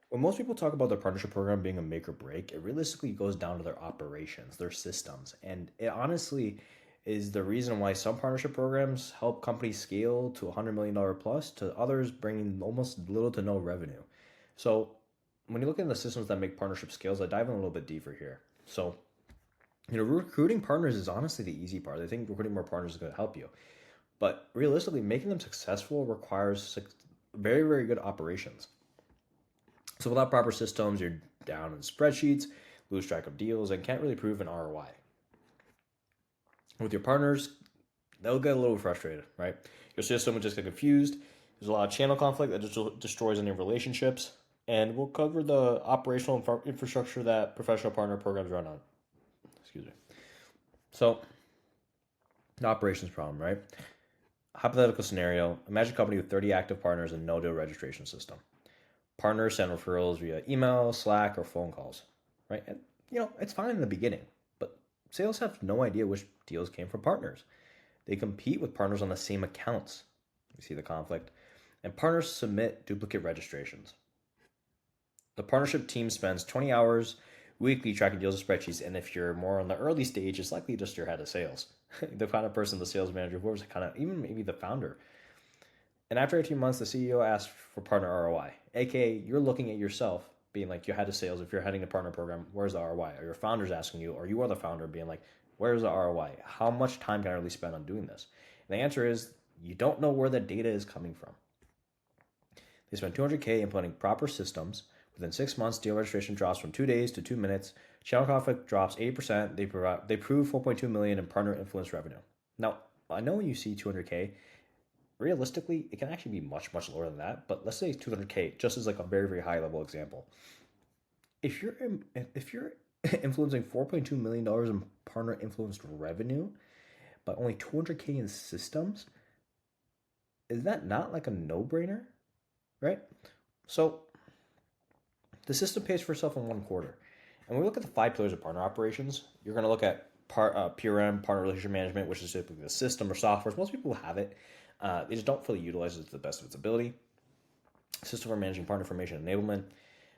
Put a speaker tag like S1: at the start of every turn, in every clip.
S1: When most people talk about their partnership program being a make or break, it realistically goes down to their operations, their systems. And it honestly is the reason why some partnership programs help companies scale to $100 million plus, to others bringing almost little to no revenue. So when you look at the systems that make partnership scales, I dive in a little bit deeper here. So, recruiting partners is honestly the easy part. I think recruiting more partners is going to help you. But realistically, making them successful requires very, very good operations. So without proper systems, you're down in spreadsheets, lose track of deals, and can't really prove an ROI. With your partners, they'll get a little frustrated, right? Your system will just get confused. There's a lot of channel conflict that just destroys any relationships. And we'll cover the operational infrastructure that professional partner programs run on. Excuse me. So, the operations problem, right? Hypothetical scenario: imagine a company with 30 active partners and no deal registration system. Partners send referrals via email, Slack, or phone calls, right? And it's fine in the beginning, but sales have no idea which deals came from partners. They compete with partners on the same accounts. You see the conflict. And partners submit duplicate registrations. The partnership team spends 20 hours weekly tracking deals and spreadsheets, and if you're more on the early stage, it's likely just your head of sales, the kind of person, the sales manager, whoever's kind of even maybe the founder. And after 18 months, the CEO asks for partner ROI, aka you're looking at yourself, being like, you head of sales. If you're heading a partner program, where's the ROI? Or your founder's asking you, or you are the founder, being like, where's the ROI? How much time can I really spend on doing this? And the answer is, you don't know where the data is coming from. They spend 200K implementing proper systems. Within 6 months, deal registration drops from 2 days to 2 minutes. Channel conflict drops 80%. They prove 4.2 million in partner influence revenue. Now, I know when you see 200K, realistically, it can actually be much, much lower than that. But let's say 200K, just as like a very, very high level example. If you're influencing $4.2 million in partner influenced revenue, but only 200K in systems, is that not like a no brainer, right? So the system pays for itself in 1 quarter. And when we look at the 5 pillars of partner operations, you're going to look at PRM, partner relationship management, which is typically the system or software. Most people have it. They just don't fully utilize it to the best of its ability. System for managing partner information enablement.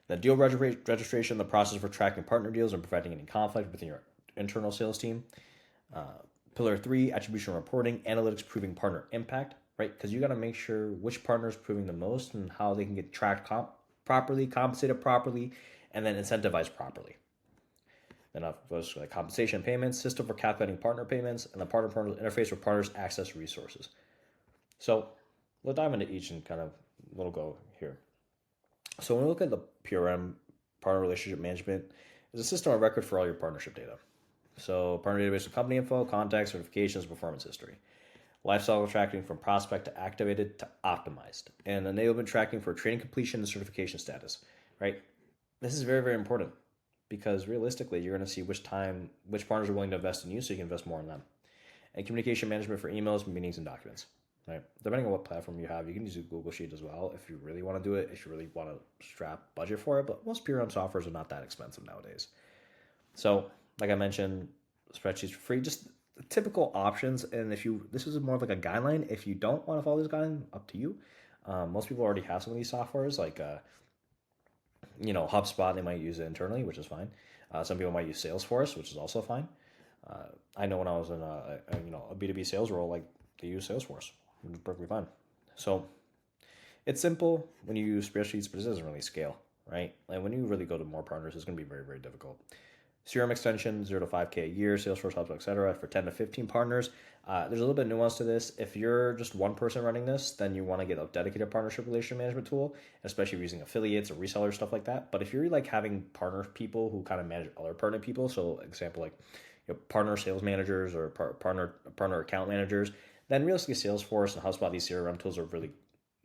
S1: The deal registration, the process for tracking partner deals and preventing any conflict within your internal sales team. Pillar 3, attribution reporting, analytics proving partner impact, right? Because you got to make sure which partner is proving the most and how they can get tracked properly, compensated properly, and then incentivized properly. Then of course, like compensation payments, system for calculating partner payments, and the partner interface where partners access resources. So we'll dive into each and kind of we'll go here. So when we look at the PRM, partner relationship management, is a system of record for all your partnership data. So partner database with company info, contacts, certifications, performance history. Lifecycle tracking from prospect to activated to optimized. And enablement tracking for training completion and certification status, right? This is very, very important because realistically, you're going to see which partners are willing to invest in you so you can invest more in them. And communication management for emails, meetings, and documents. Right? Depending on what platform you have, you can use a Google Sheet as well if you really want to do it, if you really want to strap budget for it. But most PRM softwares are not that expensive nowadays. So, like I mentioned, spreadsheets for free, just typical options. And this is more of like a guideline. If you don't want to follow this guideline, up to you. Most people already have some of these softwares, like HubSpot. They might use it internally, which is fine. Some people might use Salesforce, which is also fine. I know when I was in a B2B sales role, like they use Salesforce, which is perfectly fine. So it's simple when you use spreadsheets, but it doesn't really scale, right? Like when you really go to more partners, it's going to be very, very difficult. CRM extension, 0 to 5K a year, Salesforce, HubSpot, etc. for 10 to 15 partners. There's a little bit of nuance to this. If you're just one person running this, then you want to get a dedicated partnership relationship management tool, especially using affiliates or resellers, stuff like that. But if you're like having partner people who kind of manage other partner people, so example like partner sales managers or partner account managers, then realistically Salesforce and HubSpot, these CRM tools are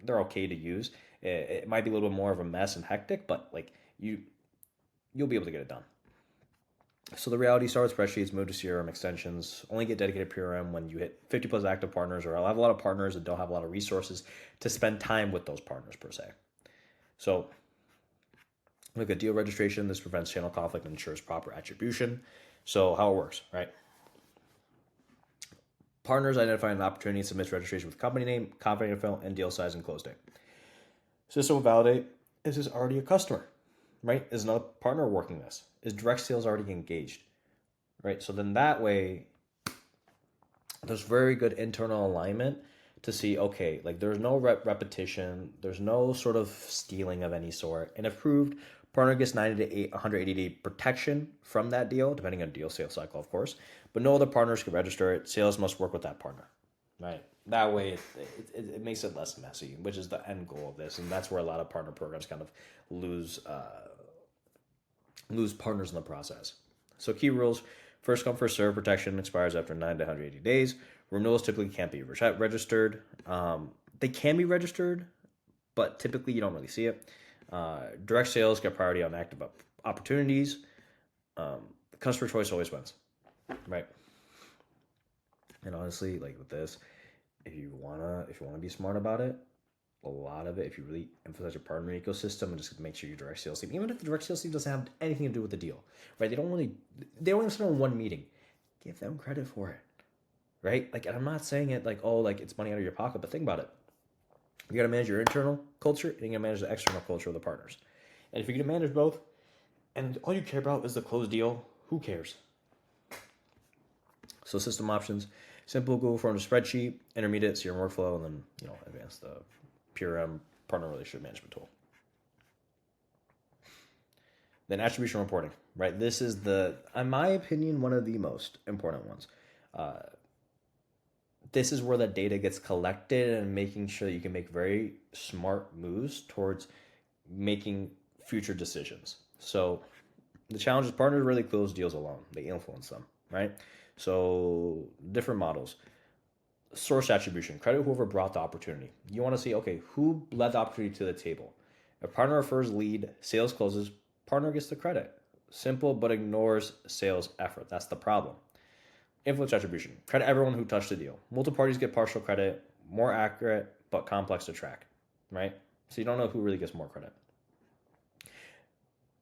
S1: they're okay to use. It might be a little bit more of a mess and hectic, but like you'll be able to get it done. So the reality, start with spreadsheets, move to CRM extensions, only get dedicated PRM when you hit 50 plus active partners, or I'll have a lot of partners that don't have a lot of resources to spend time with those partners per se. So look at deal registration. This prevents channel conflict and ensures proper attribution. So how it works, right? Partners identify an opportunity and submits registration with company name, confidential info, and deal size and close date. System will validate, is this already a customer? right? Is another partner working this? Is direct sales already engaged, right? So then that way, there's very good internal alignment to see, okay, like there's no repetition, there's no sort of stealing of any sort. And if proved, partner gets 90 to 180-day protection from that deal, depending on deal sales cycle, of course. But no other partners can register it. Sales must work with that partner, right? That way, it makes it less messy, which is the end goal of this, and that's where a lot of partner programs kind of lose partners in the process. So key rules: first come first serve protection expires after 9 to 180 days. Renewals typically can't be registered. They can be registered, but typically you don't really see it. Direct sales get priority on active opportunities. Customer choice always wins, right? And honestly, like with this, if you wanna be smart about it, a lot of it, if you really emphasize your partner ecosystem and just make sure your direct sales team, even if the direct sales team doesn't have anything to do with the deal, right? They only sit on one meeting. Give them credit for it, right? Like, and I'm not saying it like, oh, like it's money out of your pocket, but think about it. You got to manage your internal culture and you got to manage the external culture of the partners. And if you can manage both, and all you care about is the closed deal, who cares? So system options: simple Google Forms spreadsheet, intermediate CRM workflow, and then advanced the PRM partner relationship management tool. Then attribution reporting, right? This is in my opinion, one of the most important ones. This is where the data gets collected and making sure that you can make very smart moves towards making future decisions. So the challenge is partners really close deals alone. They influence them, right? So different models. Source attribution: credit whoever brought the opportunity. You want to see, okay, who led the opportunity to the table. If partner refers lead, sales closes, partner gets the credit. Simple, but ignores sales effort. That's the problem. Influence attribution: credit everyone who touched the deal. Multiple parties get partial credit, more accurate, but complex to track, right? So you don't know who really gets more credit.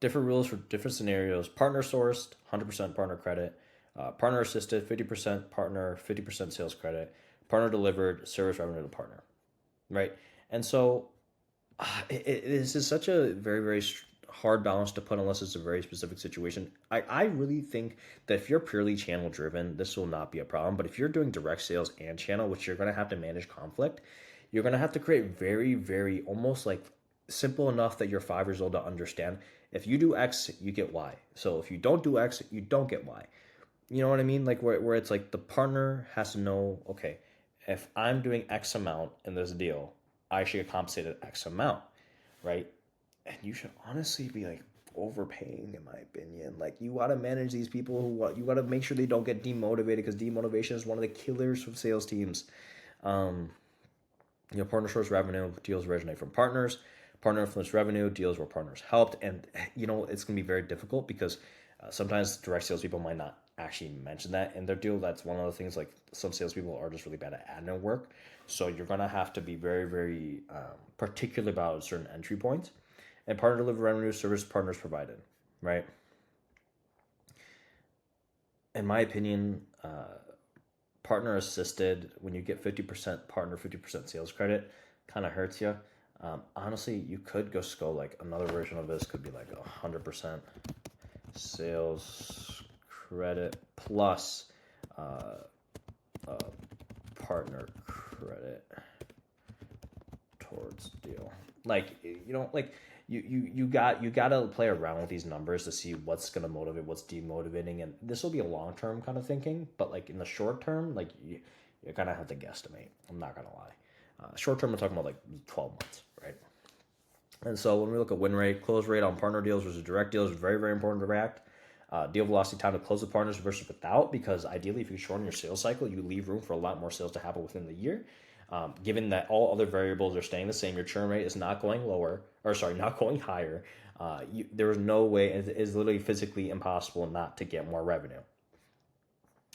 S1: Different rules for different scenarios. Partner sourced, 100% partner credit. Partner assisted, 50% partner, 50% sales credit. Partner delivered, service revenue to partner, right? And so this is such a very, very hard balance to put unless it's a very specific situation. I really think that if you're purely channel driven, this will not be a problem. But if you're doing direct sales and channel, which you're going to have to manage conflict, you're going to have to create very, very almost like simple enough that you're 5 years old to understand. If you do X, you get Y. So if you don't do X, you don't get Y. You know what I mean? Like where it's like the partner has to know, okay, if I'm doing X amount in this deal, I should get compensated X amount, right? And you should honestly be like overpaying, in my opinion. Like you got to manage these people you got to make sure they don't get demotivated, because demotivation is one of the killers of sales teams. Partner source revenue deals originate from partners. Partner influence revenue deals where partners helped, and it's gonna be very difficult because sometimes direct salespeople might not actually mention that in their deal. That's one of the things. Like some salespeople are just really bad at admin work, so you're gonna have to be very, very particular about certain entry points. And partner delivered revenue, service partners provided, right? In my opinion, partner assisted, when you get 50% partner, 50% sales credit, kind of hurts you. Honestly, you could go like another version of this could be like 100% sales credit plus partner credit towards deal. Like you got to play around with these numbers to see what's going to motivate, what's demotivating, and this will be a long-term kind of thinking, but like in the short term, like you're going to have to guesstimate. I'm not going to lie. Short term, we're talking about like 12 months, right? And so when we look at win rate, close rate on partner deals versus direct deals is very, very important to react. Deal velocity, time to close with partners versus without, because ideally if you shorten your sales cycle, you leave room for a lot more sales to happen within the year. Given that all other variables are staying the same, your churn rate is not going not going higher. There is no way, it is literally physically impossible not to get more revenue.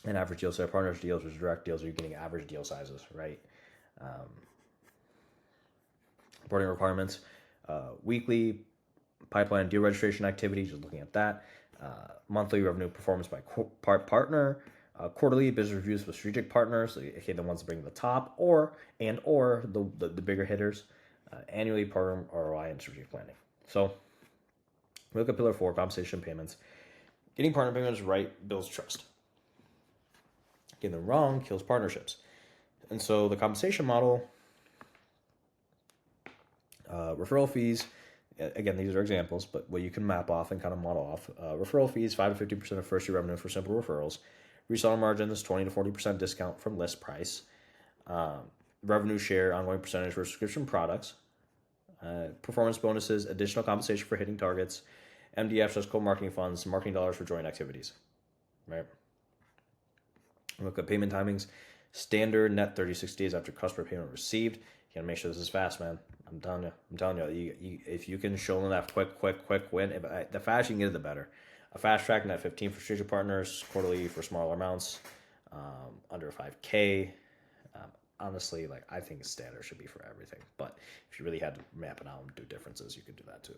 S1: And average deal size, partners deals versus direct deals, you're getting average deal sizes, right? Reporting requirements, weekly pipeline deal registration activity, just looking at that. Monthly revenue performance by partner. Quarterly business reviews with strategic partners, okay, the ones that bring the top, or the bigger hitters. Annually program ROI and strategic planning. So We look at pillar 4, compensation payments. Getting partner payments right builds trust. Getting them wrong kills partnerships. And so the compensation model, referral fees, again, these are examples, but what you can map off and kind of model off. Referral fees, 5 to 50% of first year revenue for simple referrals. Reseller margins, 20 to 40% discount from list price. Revenue share, ongoing percentage for subscription products. Performance bonuses, additional compensation for hitting targets. MDF, just co-marketing funds, marketing dollars for joint activities. Right? Look at payment timings. Standard net 36 days after customer payment received. You gotta make sure this is fast, man. I'm telling you, if you can show them that quick win, the faster you can get it, the better. A fast track net 15 for strategic partners, quarterly for smaller amounts, under 5K. Honestly, like I think standard should be for everything. But if you really had to map it out and do differences, you could do that too.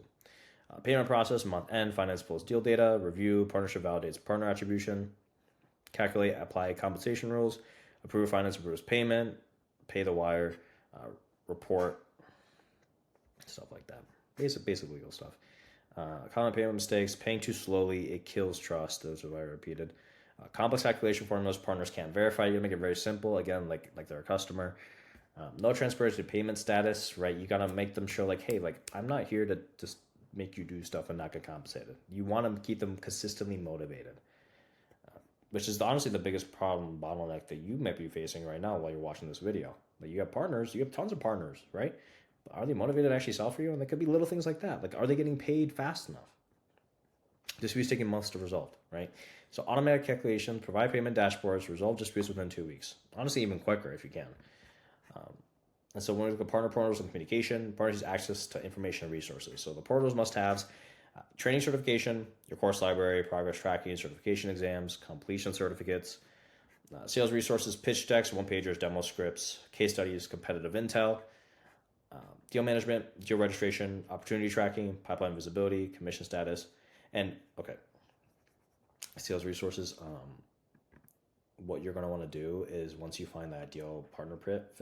S1: Payment process, month end, finance pulls deal data, review, partnership validates partner attribution, calculate, apply compensation rules, approve finance, approves payment, pay the wire, report, stuff like that. Basic legal stuff. Common payment mistakes, paying too slowly, it kills trust. Those are I repeated. Complex calculation formulas partners can't verify. You gotta make it very simple. Again, like they're a customer. No transparency to payment status, right? You gotta make them show like, hey, like I'm not here to just make you do stuff and not get compensated. You want to keep them consistently motivated, which is honestly the biggest problem bottleneck that you might be facing right now while you're watching this video. Like you have partners, you have tons of partners, right? But are they motivated to actually sell for you? And there could be little things like that. Like, are they getting paid fast enough? Disputes taking months to resolve, right? So automatic calculation, provide payment dashboards, resolve disputes within 2 weeks. Honestly, even quicker if you can. And so when we look at partner portals and communication, partners use access to information and resources. So the portals must have training certification, your course library, progress tracking, certification exams, completion certificates, sales resources, pitch decks, one-pagers, demo scripts, case studies, competitive intel, deal management, deal registration, opportunity tracking, pipeline visibility, commission status, and okay, sales resources. What you're going to want to do is once you find that ideal partner fit,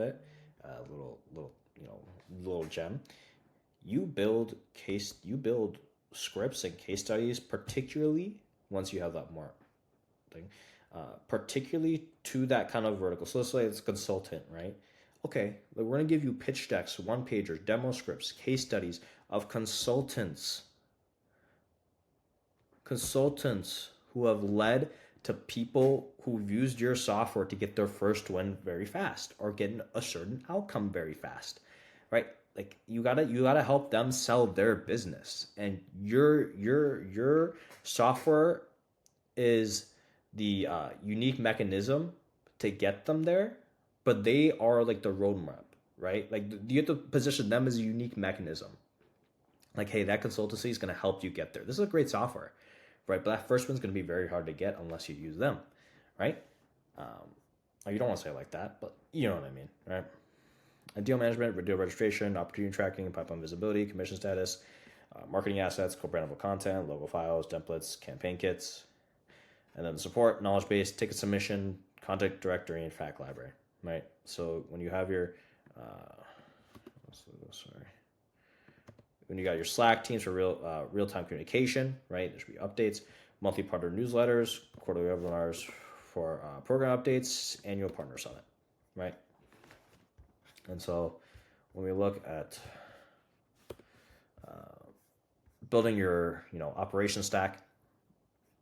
S1: little gem, you build scripts and case studies, particularly once you have that more thing, particularly to that kind of vertical. So let's say it's consultant, right? Okay, we're going to give you pitch decks, one-pagers, demo scripts, case studies of consultants who have led to people who've used your software to get their first win very fast or get a certain outcome very fast, right? Like you gotta help them sell their business, and your software is the unique mechanism to get them there, but they are like the roadmap, right? Like you have to position them as a unique mechanism. Like, hey, that consultancy is going to help you get there. This is a great software, right? But that first one's going to be very hard to get unless you use them, right? You don't want to say it like that, but you know what I mean, right? Deal management, deal registration, opportunity tracking, pipeline visibility, commission status, marketing assets, co-brandable content, logo files, templates, campaign kits, and then the support, knowledge base, ticket submission, contact directory, and fact library, right? So when you have your, when you got your Slack teams for real-time communication, right? There should be updates, monthly partner newsletters, quarterly webinars for program updates, annual partner summit, right? And so when we look at building your operation stack,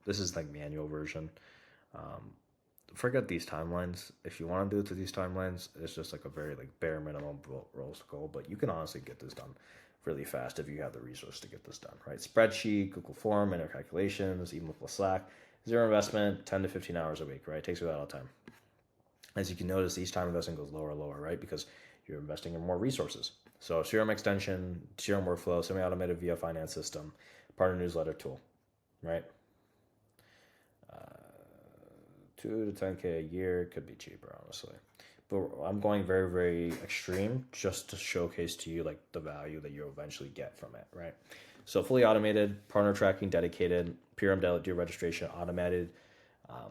S1: this is like manual version. Forget these timelines. If you want to do it to these timelines, it's just like a very bare minimum roles to go. But you can honestly get this done really fast if you have the resource to get this done, right? Spreadsheet, Google Form, inner calculations, even with Slack, zero investment, 10 to 15 hours a week, right? It takes you a lot of time. As you can notice, each time investment goes lower and lower, right? Because you're investing in more resources. So CRM extension, CRM workflow, semi-automated via finance system, partner newsletter tool, right? 2 to 10K a year, could be cheaper, honestly. But I'm going very, very extreme just to showcase to you like the value that you'll eventually get from it, right? So fully automated, partner tracking, dedicated, PRM deal registration, automated,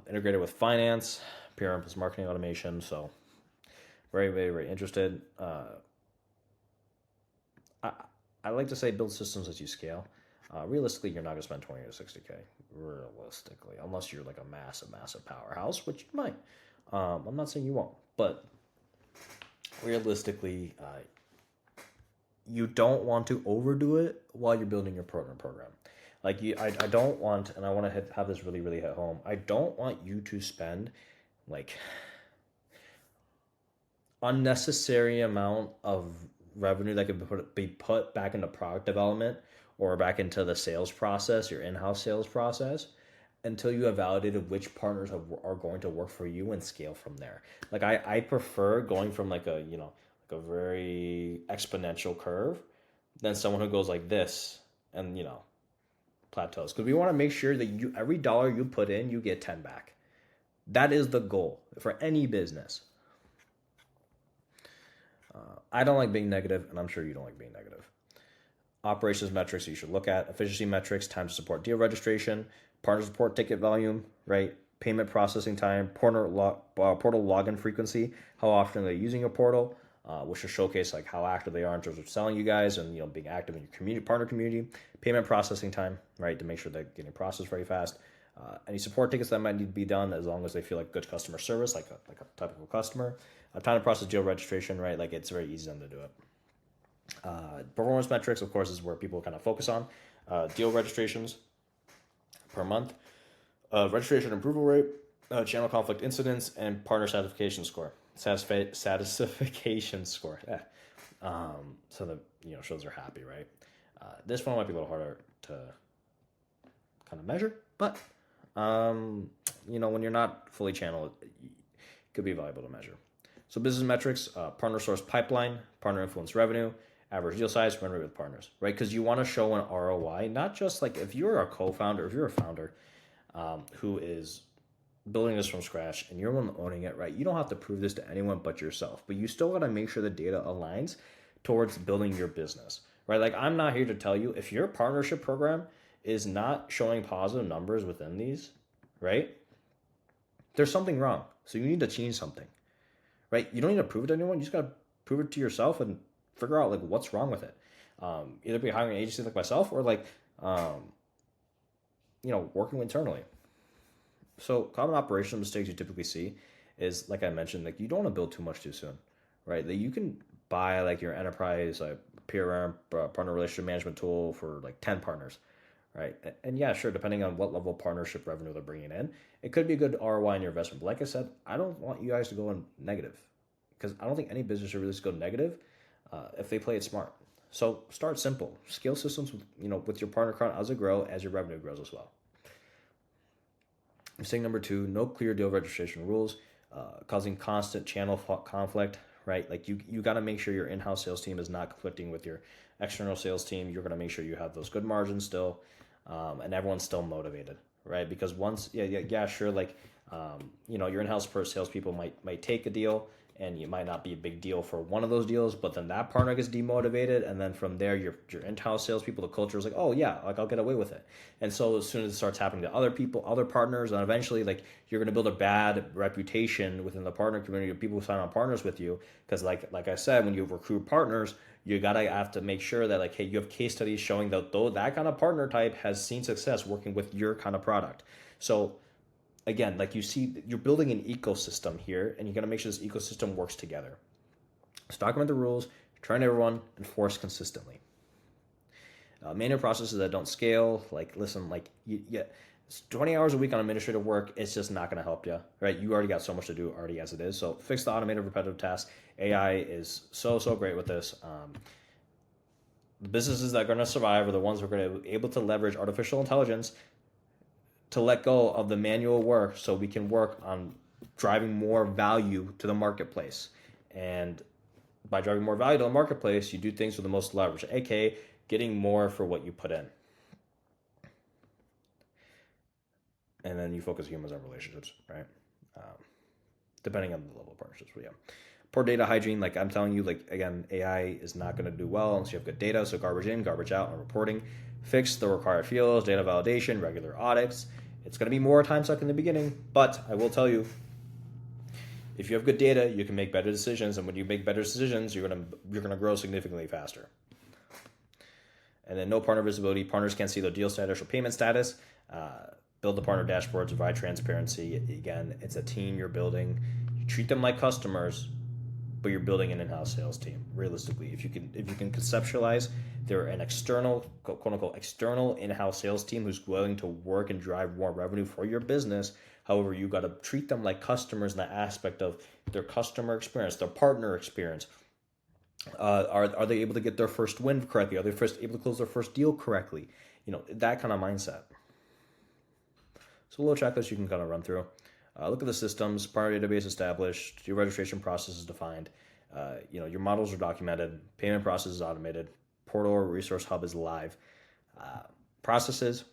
S1: integrated with finance, PRM plus marketing automation. So very, very, very interested. I like to say build systems as you scale. Realistically, you're not going to spend 20 to 60K. Realistically, unless you're like a massive powerhouse, which you might. I'm not saying you won't, but realistically, you don't want to overdo it while you're building your partner program. Like I don't want, and I want to have this really hit home. I don't want you to spend like unnecessary amount of revenue that could be put back into product development or back into the sales process, your in-house sales process, until you have validated which partners are going to work for you and scale from there. Like I prefer going from like a, like a very exponential curve than someone who goes like this and, plateaus. Because we want to make sure that every dollar you put in, you get 10 back. That is the goal for any business. I don't like being negative, and I'm sure you don't like being negative. Operations metrics you should look at: efficiency metrics, time to support deal registration, partner support ticket volume, right? Payment processing time, portal login frequency, how often they're using your portal, which will showcase like how active they are in terms of selling you guys and being active in your community, partner community. Payment processing time, right, to make sure they're getting processed very fast. Any support tickets that might need to be done, as long as they feel like good customer service, like a typical customer. Time to process deal registration, right? Like it's very easy for them to do it. Performance metrics, of course, is where people kind of focus on. Deal registrations per month, registration approval rate, channel conflict incidents, and partner satisfaction score. Satisfaction score. Yeah. So that shows they're happy, right? This one might be a little harder to kind of measure, but when you're not fully channeled, it could be valuable to measure. So business metrics: partner source pipeline, partner influence revenue, average deal size, run rate with partners, right? Because you want to show an ROI, not just like if you're a co-founder, if you're a founder who is building this from scratch and you're the one owning it, right? You don't have to prove this to anyone but yourself, but you still got to make sure the data aligns towards building your business, right? Like I'm not here to tell you if your partnership program is not showing positive numbers within these, right? There's something wrong. So you need to change something, right? You don't need to prove it to anyone. You just got to prove it to yourself and figure out like what's wrong with it. Either be hiring an agency like myself or like, working internally. So common operational mistakes you typically see is, like I mentioned, like you don't want to build too much too soon, right? That you can buy like your enterprise PRM partner relationship management tool for like 10 partners, right? And yeah, sure, depending on what level of partnership revenue they're bringing in, it could be a good ROI in your investment. But like I said, I don't want you guys to go in negative because I don't think any business should really go negative if they play it smart. So start simple. Scale systems with your partner count as it grows, as your revenue grows as well. Mistake number 2: no clear deal registration rules, causing constant channel conflict, right? Like you got to make sure your in-house sales team is not conflicting with your external sales team. You're going to make sure you have those good margins still, and everyone's still motivated, right? Because once, sure, like, your in-house salespeople might take a deal, and it might not be a big deal for one of those deals, but then that partner gets demotivated, and then from there, your in-house salespeople, the culture is like, oh yeah, like I'll get away with it. And so as soon as it starts happening to other people, other partners, and eventually, like you're gonna build a bad reputation within the partner community of people who sign on partners with you, because like I said, when you recruit partners, you gotta have to make sure that like, hey, you have case studies showing that though that kind of partner type has seen success working with your kind of product. So again, like you see, you're building an ecosystem here, and you got to make sure this ecosystem works together. So document the rules, train everyone, enforce consistently. Manual processes that don't scale, like listen, like it's 20 hours a week on administrative work, it's just not going to help you, right? You already got so much to do already as it is. So fix the automated repetitive tasks. AI is so great with this. The businesses that are going to survive are the ones who are going to be able to leverage artificial intelligence to let go of the manual work so we can work on driving more value to the marketplace. And by driving more value to the marketplace, you do things with the most leverage, aka getting more for what you put in. And then you focus humans on relationships, right? Depending on the level of partnerships. But yeah. Poor data hygiene, like I'm telling you, like again, AI is not going to do well unless you have good data. So garbage in, garbage out, and reporting. Fix the required fields, data validation, regular audits. It's going to be more time suck in the beginning, but I will tell you, if you have good data, you can make better decisions, and when you make better decisions, you're going to grow significantly faster. And then no partner visibility. Partners can't see their deal status or payment status. Build the partner dashboards, provide transparency. Again, it's a team you're building. You treat them like customers, but you're building an in-house sales team. Realistically, if you can conceptualize, they're an external, quote unquote, external in-house sales team who's willing to work and drive more revenue for your business. However, you got to treat them like customers in the aspect of their customer experience, their partner experience. Are they able to get their first win correctly? Are they able to close their first deal correctly? That kind of mindset. So a little checklist you can kind of run through. Look at the systems, partner database established, your registration process is defined, your models are documented, payment process is automated, portal or resource hub is live. Processes,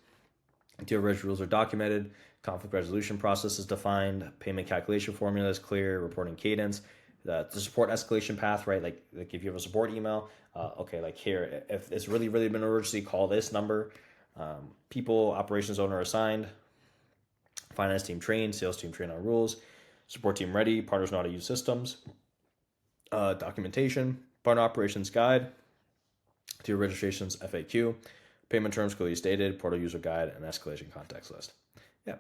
S1: deal reg rules are documented, conflict resolution process is defined, payment calculation formula is clear, reporting cadence, the support escalation path, right? Like if you have a support email, okay, like here, if it's really been an emergency, call this number. People, operations owner assigned, finance team trained, sales team trained on rules, support team ready, partners know how to use systems, documentation, partner operations guide, deal registrations FAQ, payment terms clearly stated, portal user guide, and escalation context list. Yeah,